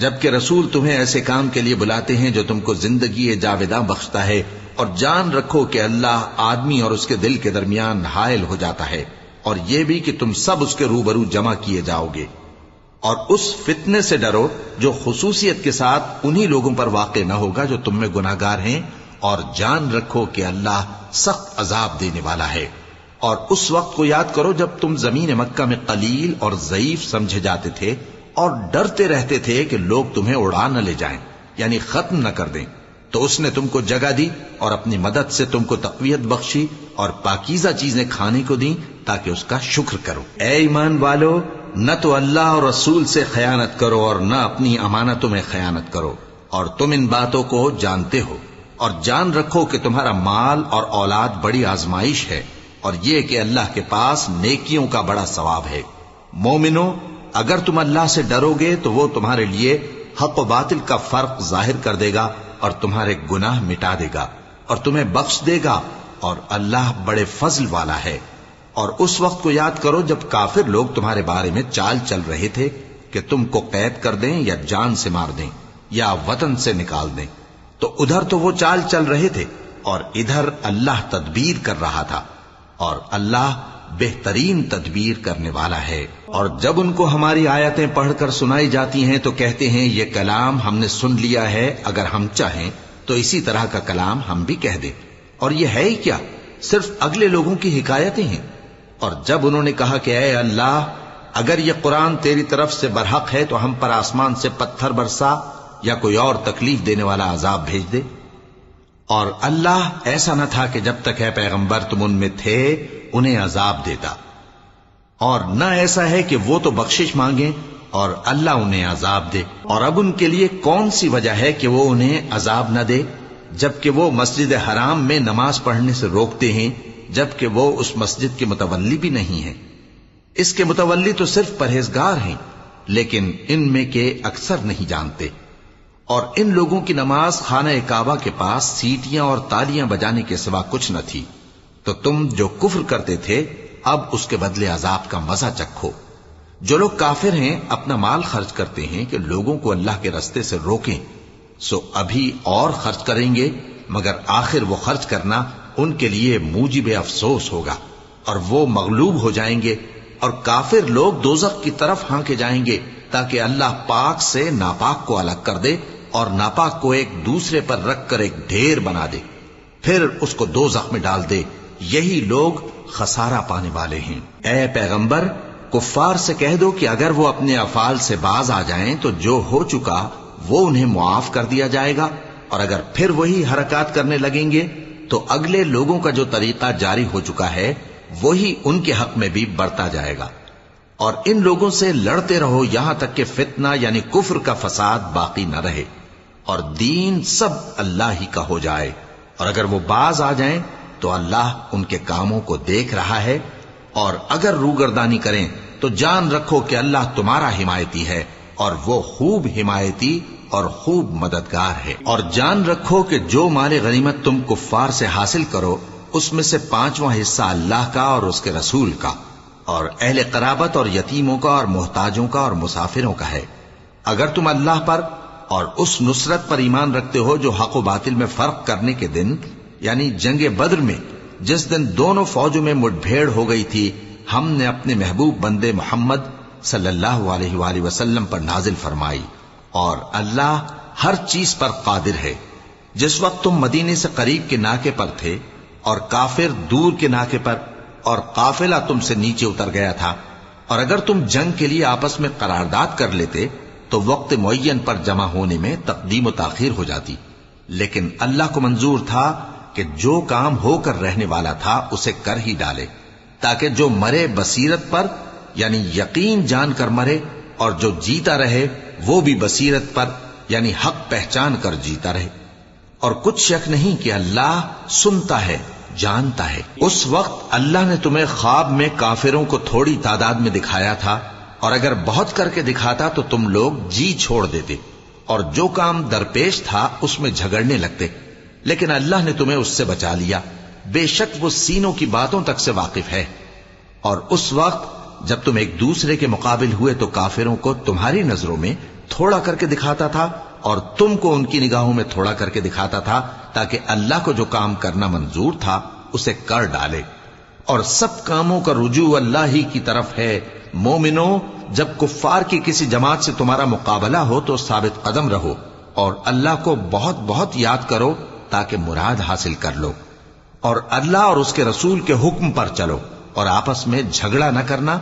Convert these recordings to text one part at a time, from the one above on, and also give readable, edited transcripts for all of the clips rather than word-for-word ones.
جبکہ رسول تمہیں ایسے کام کے لیے بلاتے ہیں جو تم کو زندگی جاوداں بخشتا ہے، اور جان رکھو کہ اللہ آدمی اور اس کے دل کے درمیان حائل ہو جاتا ہے، اور یہ بھی کہ تم سب اس کے روبرو جمع کیے جاؤ گے۔ اور اس فتنے سے ڈرو جو خصوصیت کے ساتھ انہی لوگوں پر واقع نہ ہوگا جو تم میں گناہگار ہیں، اور جان رکھو کہ اللہ سخت عذاب دینے والا ہے۔ اور اس وقت کو یاد کرو جب تم زمین مکہ میں قلیل اور ضعیف سمجھے جاتے تھے اور ڈرتے رہتے تھے کہ لوگ تمہیں اڑا نہ لے جائیں، یعنی ختم نہ کر دیں، تو اس نے تم کو جگہ دی اور اپنی مدد سے تم کو تقویت بخشی اور پاکیزہ چیزیں کھانے کو دیں تاکہ اس کا شکر کرو۔ اے ایمان والو، نہ تو اللہ اور رسول سے خیانت کرو اور نہ اپنی امانتوں میں خیانت کرو، اور تم ان باتوں کو جانتے ہو، اور جان رکھو کہ تمہارا مال اور اولاد بڑی آزمائش ہے، اور یہ کہ اللہ کے پاس نیکیوں کا بڑا ثواب ہے۔ مومنو، اگر تم اللہ سے ڈرو گے تو وہ تمہارے لیے حق و باطل کا فرق ظاہر کر دے گا اور تمہارے گناہ مٹا دے گا اور تمہیں بخش دے گا، اور اللہ بڑے فضل والا ہے۔ اور اس وقت کو یاد کرو جب کافر لوگ تمہارے بارے میں چال چل رہے تھے کہ تم کو قید کر دیں یا جان سے مار دیں یا وطن سے نکال دیں، تو ادھر تو وہ چال چل رہے تھے اور ادھر اللہ تدبیر کر رہا تھا، اور اللہ بہترین تدبیر کرنے والا ہے۔ اور جب ان کو ہماری آیتیں پڑھ کر سنائی جاتی ہیں تو کہتے ہیں یہ کلام ہم نے سن لیا ہے، اگر ہم چاہیں تو اسی طرح کا کلام ہم بھی کہہ دیں، اور یہ ہے ہی کیا، صرف اگلے لوگوں کی حکایتیں ہیں۔ اور جب انہوں نے کہا کہ اے اللہ، اگر یہ قرآن تیری طرف سے برحق ہے تو ہم پر آسمان سے پتھر برسا یا کوئی اور تکلیف دینے والا عذاب بھیج دے۔ اور اللہ ایسا نہ تھا کہ جب تک اے پیغمبر تم ان میں تھے انہیں عذاب دیتا، اور نہ ایسا ہے کہ وہ تو بخشش مانگیں اور اللہ انہیں عذاب دے۔ اور اب ان کے لیے کون سی وجہ ہے کہ وہ انہیں عذاب نہ دے، جبکہ وہ مسجد حرام میں نماز پڑھنے سے روکتے ہیں، جبکہ وہ اس مسجد کے متولی بھی نہیں ہیں۔ اس کے متولی تو صرف پرہیزگار ہیں، لیکن ان میں کے اکثر نہیں جانتے۔ اور ان لوگوں کی نماز خانہ کعبہ کے پاس سیٹیاں اور تالیاں بجانے کے سوا کچھ نہ تھی، تو تم جو کفر کرتے تھے اب اس کے بدلے عذاب کا مزہ چکھو۔ جو لوگ کافر ہیں اپنا مال خرچ کرتے ہیں کہ لوگوں کو اللہ کے رستے سے روکیں، سو ابھی اور خرچ کریں گے، مگر آخر وہ خرچ کرنا ان کے لیے موجب افسوس ہوگا، اور وہ مغلوب ہو جائیں گے، اور کافر لوگ دوزخ کی طرف ہانکے جائیں گے تاکہ اللہ پاک سے ناپاک کو الگ کر دے اور ناپاک کو ایک دوسرے پر رکھ کر ایک ڈھیر بنا دے، پھر اس کو دوزخ میں ڈال دے۔ یہی لوگ خسارہ پانے والے ہیں۔ اے پیغمبر، کفار سے کہہ دو کہ اگر وہ اپنے افعال سے باز آ جائیں تو جو ہو چکا وہ انہیں معاف کر دیا جائے گا، اور اگر پھر وہی حرکات کرنے لگیں گے تو اگلے لوگوں کا جو طریقہ جاری ہو چکا ہے وہی ان کے حق میں بھی برتا جائے گا۔ اور ان لوگوں سے لڑتے رہو یہاں تک کہ فتنہ یعنی کفر کا فساد باقی نہ رہے اور دین سب اللہ ہی کا ہو جائے، اور اگر وہ باز آ جائیں تو اللہ ان کے کاموں کو دیکھ رہا ہے، اور اگر روگردانی کریں تو جان رکھو کہ اللہ تمہارا حمایتی ہے، اور وہ خوب حمایتی اور خوب مددگار ہے۔ اور جان رکھو کہ جو مال غنیمت تم کفار سے حاصل کرو اس میں سے 5واں حصہ اللہ کا اور اس کے رسول کا اور اہل قرابت اور یتیموں کا اور محتاجوں کا اور مسافروں کا ہے۔ اگر تم اللہ پر اور اس نصرت پر ایمان رکھتے ہو جو حق و باطل میں فرق کرنے کے دن یعنی جنگ بدر میں جس دن دونوں فوجوں میں مٹ بھیڑ ہو گئی تھی، ہم نے اپنے محبوب بندے محمد صلی اللہ علیہ وآلہ وسلم پر نازل فرمائی، اور اللہ ہر چیز پر قادر ہے۔ جس وقت تم مدینے سے قریب کے ناکے پر تھے اور کافر دور کے ناکے پر، اور قافلہ تم سے نیچے اتر گیا تھا، اور اگر تم جنگ کے لیے آپس میں قرارداد کر لیتے تو وقت معین پر جمع ہونے میں تقدیم و تاخیر ہو جاتی، لیکن اللہ کو منظور تھا کہ جو کام ہو کر رہنے والا تھا اسے کر ہی ڈالے، تاکہ جو مرے بصیرت پر یعنی یقین جان کر مرے، اور جو جیتا رہے وہ بھی بصیرت پر یعنی حق پہچان کر جیتا رہے۔ اور کچھ شک نہیں کہ اللہ سنتا ہے، جانتا ہے۔ اس وقت اللہ نے تمہیں خواب میں کافروں کو تھوڑی تعداد میں دکھایا تھا، اور اگر بہت کر کے دکھاتا تو تم لوگ جی چھوڑ دیتے اور جو کام درپیش تھا اس میں جھگڑنے لگتے، لیکن اللہ نے تمہیں اس سے بچا لیا، بے شک وہ سینوں کی باتوں تک سے واقف ہے۔ اور اس وقت جب تم ایک دوسرے کے مقابل ہوئے تو کافروں کو تمہاری نظروں میں تھوڑا کر کے دکھاتا تھا اور تم کو ان کی نگاہوں میں تھوڑا کر کے دکھاتا تھا، تاکہ اللہ کو جو کام کرنا منظور تھا اسے کر ڈالے، اور سب کاموں کا رجوع اللہ ہی کی طرف ہے۔ مومنو، جب کفار کی کسی جماعت سے تمہارا مقابلہ ہو تو ثابت قدم رہو اور اللہ کو بہت بہت یاد کرو تاکہ مراد حاصل کر لو، اور اللہ اور اس کے رسول کے حکم پر چلو، اور آپس میں جھگڑا نہ کرنا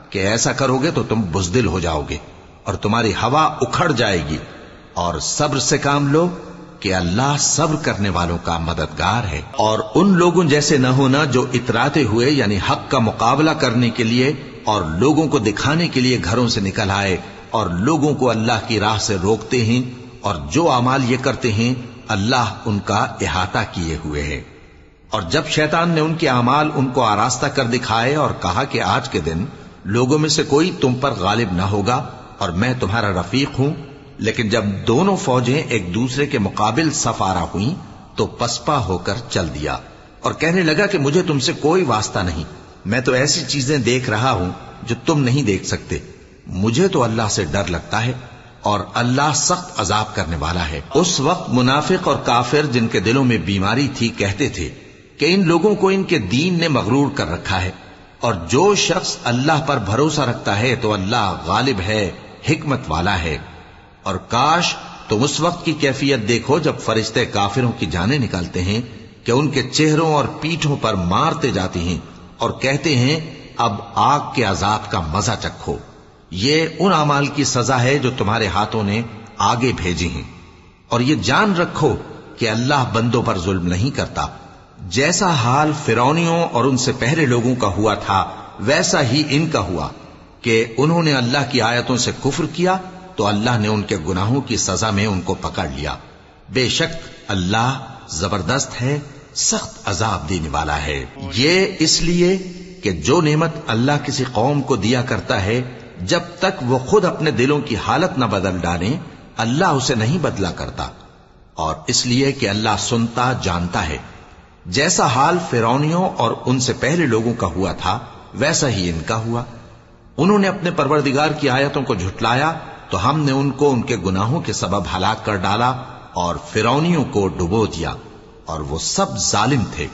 کہ ایسا کرو گے تو تم بزدل ہو جاؤ گے اور تمہاری ہوا اکھڑ جائے گی، اور صبر سے کام لو کہ اللہ صبر کرنے والوں کا مددگار ہے۔ اور ان لوگوں جیسے نہ ہونا جو اتراتے ہوئے یعنی حق کا مقابلہ کرنے کے لیے اور لوگوں کو دکھانے کے لیے گھروں سے نکل آئے اور لوگوں کو اللہ کی راہ سے روکتے ہیں، اور جو اعمال یہ کرتے ہیں اللہ ان کا احاطہ کیے ہوئے ہے۔ اور جب شیطان نے ان کے اعمال ان کو آراستہ کر دکھائے اور کہا کہ آج کے دن لوگوں میں سے کوئی تم پر غالب نہ ہوگا اور میں تمہارا رفیق ہوں، لیکن جب دونوں فوجیں ایک دوسرے کے مقابل صف آرا ہوئیں تو پسپا ہو کر چل دیا اور کہنے لگا کہ مجھے تم سے کوئی واسطہ نہیں، میں تو ایسی چیزیں دیکھ رہا ہوں جو تم نہیں دیکھ سکتے، مجھے تو اللہ سے ڈر لگتا ہے اور اللہ سخت عذاب کرنے والا ہے۔ اس وقت منافق اور کافر جن کے دلوں میں بیماری تھی کہتے تھے کہ ان لوگوں کو ان کے دین نے مغرور کر رکھا ہے، اور جو شخص اللہ پر بھروسہ رکھتا ہے تو اللہ غالب ہے، حکمت والا ہے۔ اور کاش تم اس وقت کی کیفیت دیکھو جب فرشتے کافروں کی جانیں نکالتے ہیں کہ ان کے چہروں اور پیٹھوں پر مارتے جاتے ہیں اور کہتے ہیں اب آگ کے عذاب کا مزہ چکھو، یہ ان اعمال کی سزا ہے جو تمہارے ہاتھوں نے آگے بھیجی ہیں، اور یہ جان رکھو کہ اللہ بندوں پر ظلم نہیں کرتا۔ جیسا حال فرعونیوں اور ان سے پہلے لوگوں کا ہوا تھا ویسا ہی ان کا ہوا کہ انہوں نے اللہ کی آیتوں سے کفر کیا تو اللہ نے ان کے گناہوں کی سزا میں ان کو پکڑ لیا۔ بے شک اللہ زبردست ہے، سخت عذاب دینے والا ہے۔ یہ اس لیے کہ جو نعمت اللہ کسی قوم کو دیا کرتا ہے جب تک وہ خود اپنے دلوں کی حالت نہ بدل ڈالیں اللہ اسے نہیں بدلا کرتا، اور اس لیے کہ اللہ سنتا جانتا ہے۔ جیسا حال فرعونیوں اور ان سے پہلے لوگوں کا ہوا تھا ویسا ہی ان کا ہوا۔ انہوں نے اپنے پروردگار کی آیتوں کو جھٹلایا تو ہم نے ان کو ان کے گناہوں کے سبب ہلاک کر ڈالا اور فرعونیوں کو ڈبو دیا، اور وہ سب ظالم تھے۔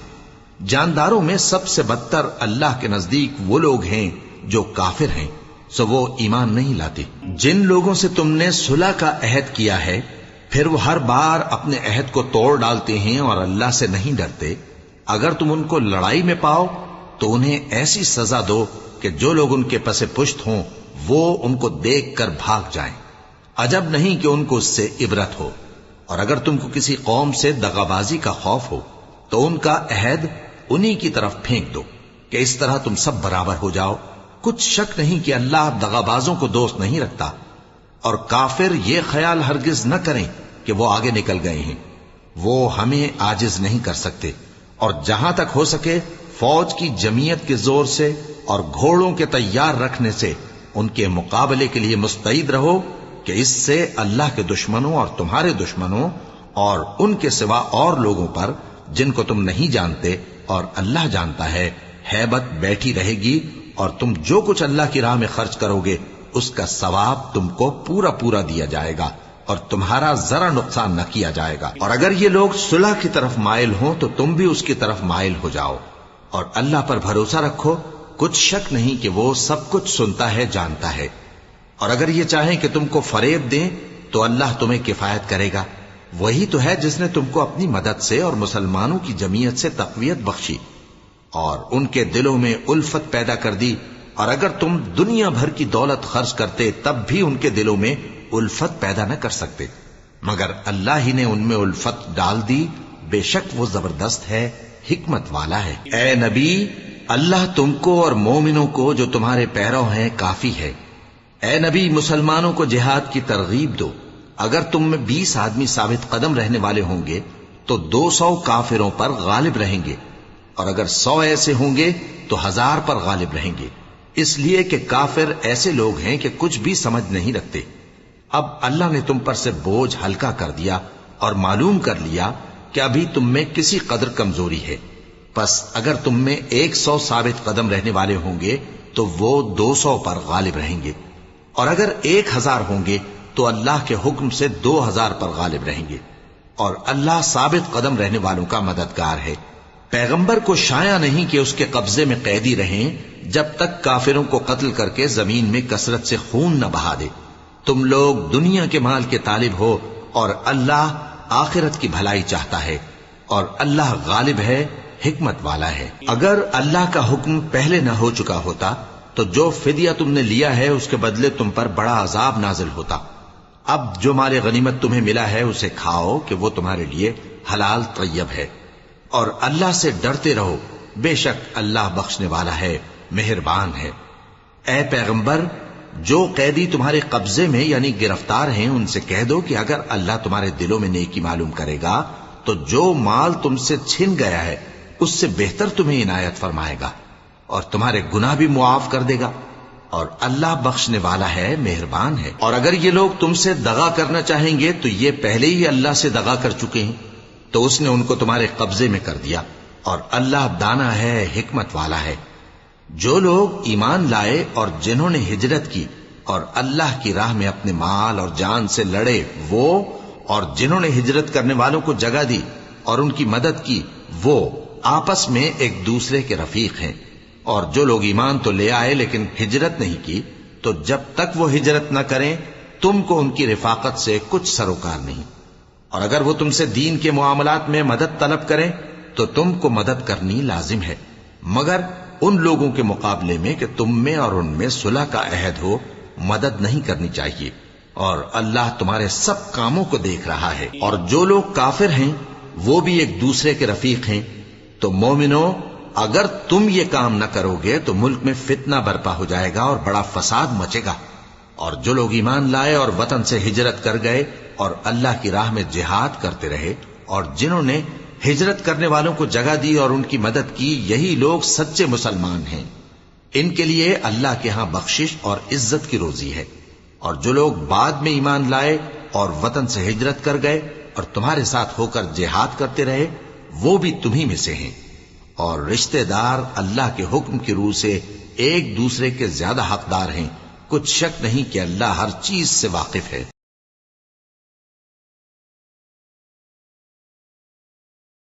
جانداروں میں سب سے بدتر اللہ کے نزدیک وہ لوگ ہیں جو کافر ہیں، سو وہ ایمان نہیں لاتے۔ جن لوگوں سے تم نے صلح کا عہد کیا ہے پھر وہ ہر بار اپنے عہد کو توڑ ڈالتے ہیں اور اللہ سے نہیں ڈرتے، اگر تم ان کو لڑائی میں پاؤ تو انہیں ایسی سزا دو کہ جو لوگ ان کے پس پشت ہوں وہ ان کو دیکھ کر بھاگ جائیں، عجب نہیں کہ ان کو اس سے عبرت ہو۔ اور اگر تم کو کسی قوم سے دغابازی کا خوف ہو تو ان کا عہد انہی کی طرف پھینک دو کہ اس طرح تم سب برابر ہو جاؤ۔ کچھ شک نہیں کہ اللہ دغابازوں کو دوست نہیں رکھتا، اور کافر یہ خیال ہرگز نہ کریں کہ وہ آگے نکل گئے ہیں، وہ ہمیں عاجز نہیں کر سکتے۔ اور جہاں تک ہو سکے فوج کی جمعیت کے زور سے اور گھوڑوں کے تیار رکھنے سے ان کے مقابلے کے لیے مستعد رہو کہ اس سے اللہ کے دشمنوں اور تمہارے دشمنوں اور ان کے سوا اور لوگوں پر جن کو تم نہیں جانتے اور اللہ جانتا ہے ہیبت بیٹھی رہے گی، اور تم جو کچھ اللہ کی راہ میں خرچ کرو گے اس کا ثواب تم کو پورا پورا دیا جائے گا اور تمہارا ذرا نقصان نہ کیا جائے گا۔ اور اگر یہ لوگ صلح کی طرف مائل ہوں تو تم بھی اس کی طرف مائل ہو جاؤ، اور اللہ پر بھروسہ رکھو، کچھ شک نہیں کہ وہ سب کچھ سنتا ہے جانتا ہے۔ اور اگر یہ چاہیں کہ تم کو فریب دیں تو اللہ تمہیں کفایت کرے گا، وہی تو ہے جس نے تم کو اپنی مدد سے اور مسلمانوں کی جمعیت سے تقویت بخشی اور ان کے دلوں میں الفت پیدا کر دی، اور اگر تم دنیا بھر کی دولت خرچ کرتے تب بھی ان کے دلوں میں الفت پیدا نہ کر سکتے، مگر اللہ ہی نے ان میں الفت ڈال دی، بے شک وہ زبردست ہے، حکمت والا ہے۔ اے نبی، اللہ تم کو اور مومنوں کو جو تمہارے پیرو ہیں کافی ہے۔ اے نبی، مسلمانوں کو جہاد کی ترغیب دو۔ اگر تم میں 20 آدمی ثابت قدم رہنے والے ہوں گے تو 200 کافروں پر غالب رہیں گے، اور اگر 100 ایسے ہوں گے تو 1000 پر غالب رہیں گے، اس لیے کہ کافر ایسے لوگ ہیں کہ کچھ بھی سمجھ نہیں رکھتے۔ اب اللہ نے تم پر سے بوجھ ہلکا کر دیا اور معلوم کر لیا کہ ابھی تم میں کسی قدر کمزوری ہے، پس اگر تم میں 100 ثابت قدم رہنے والے ہوں گے تو وہ 200 پر غالب رہیں گے، اور اگر 1000 ہوں گے تو اللہ کے حکم سے 2000 پر غالب رہیں گے، اور اللہ ثابت قدم رہنے والوں کا مددگار ہے۔ پیغمبر کو شایع نہیں کہ اس کے قبضے میں قیدی رہیں جب تک کافروں کو قتل کر کے زمین میں کثرت سے خون نہ بہا دے۔ تم لوگ دنیا کے مال کے طالب ہو اور اللہ آخرت کی بھلائی چاہتا ہے، اور اللہ غالب ہے، حکمت والا ہے۔ اگر اللہ کا حکم پہلے نہ ہو چکا ہوتا تو جو فدیہ تم نے لیا ہے اس کے بدلے تم پر بڑا عذاب نازل ہوتا۔ اب جو مال غنیمت تمہیں ملا ہے اسے کھاؤ کہ وہ تمہارے لیے حلال طیب ہے، اور اللہ سے ڈرتے رہو، بے شک اللہ بخشنے والا ہے، مہربان ہے۔ اے پیغمبر، جو قیدی تمہارے قبضے میں یعنی گرفتار ہیں ان سے کہہ دو کہ اگر اللہ تمہارے دلوں میں نیکی معلوم کرے گا تو جو مال تم سے چھن گیا ہے اس سے بہتر تمہیں عنایت فرمائے گا، اور تمہارے گناہ بھی معاف کر دے گا، اور اللہ بخشنے والا ہے، مہربان ہے۔ اور اگر یہ لوگ تم سے دغا کرنا چاہیں گے تو یہ پہلے ہی اللہ سے دغا کر چکے ہیں، تو اس نے ان کو تمہارے قبضے میں کر دیا، اور اللہ دانا ہے، حکمت والا ہے۔ جو لوگ ایمان لائے اور جنہوں نے ہجرت کی اور اللہ کی راہ میں اپنے مال اور جان سے لڑے، وہ اور جنہوں نے ہجرت کرنے والوں کو جگہ دی اور ان کی مدد کی، وہ آپس میں ایک دوسرے کے رفیق ہیں۔ اور جو لوگ ایمان تو لے آئے لیکن ہجرت نہیں کی، تو جب تک وہ ہجرت نہ کریں تم کو ان کی رفاقت سے کچھ سروکار نہیں، اور اگر وہ تم سے دین کے معاملات میں مدد طلب کریں تو تم کو مدد کرنی لازم ہے، مگر ان لوگوں کے مقابلے میں کہ تم میں اور ان میں صلح کا عہد ہو مدد نہیں کرنی چاہیے، اور اللہ تمہارے سب کاموں کو دیکھ رہا ہے۔ اور جو لوگ کافر ہیں وہ بھی ایک دوسرے کے رفیق ہیں۔ تو مومنو، اگر تم یہ کام نہ کرو گے تو ملک میں فتنہ برپا ہو جائے گا اور بڑا فساد مچے گا۔ اور جو لوگ ایمان لائے اور وطن سے ہجرت کر گئے اور اللہ کی راہ میں جہاد کرتے رہے، اور جنہوں نے ہجرت کرنے والوں کو جگہ دی اور ان کی مدد کی، یہی لوگ سچے مسلمان ہیں۔ ان کے لیے اللہ کے ہاں بخشش اور عزت کی روزی ہے۔ اور جو لوگ بعد میں ایمان لائے اور وطن سے ہجرت کر گئے اور تمہارے ساتھ ہو کر جہاد کرتے رہے، وہ بھی تمہیں میں سے ہیں۔ اور رشتہ دار اللہ کے حکم کی روح سے ایک دوسرے کے زیادہ حقدار ہیں، کچھ شک نہیں کہ اللہ ہر چیز سے واقف ہے۔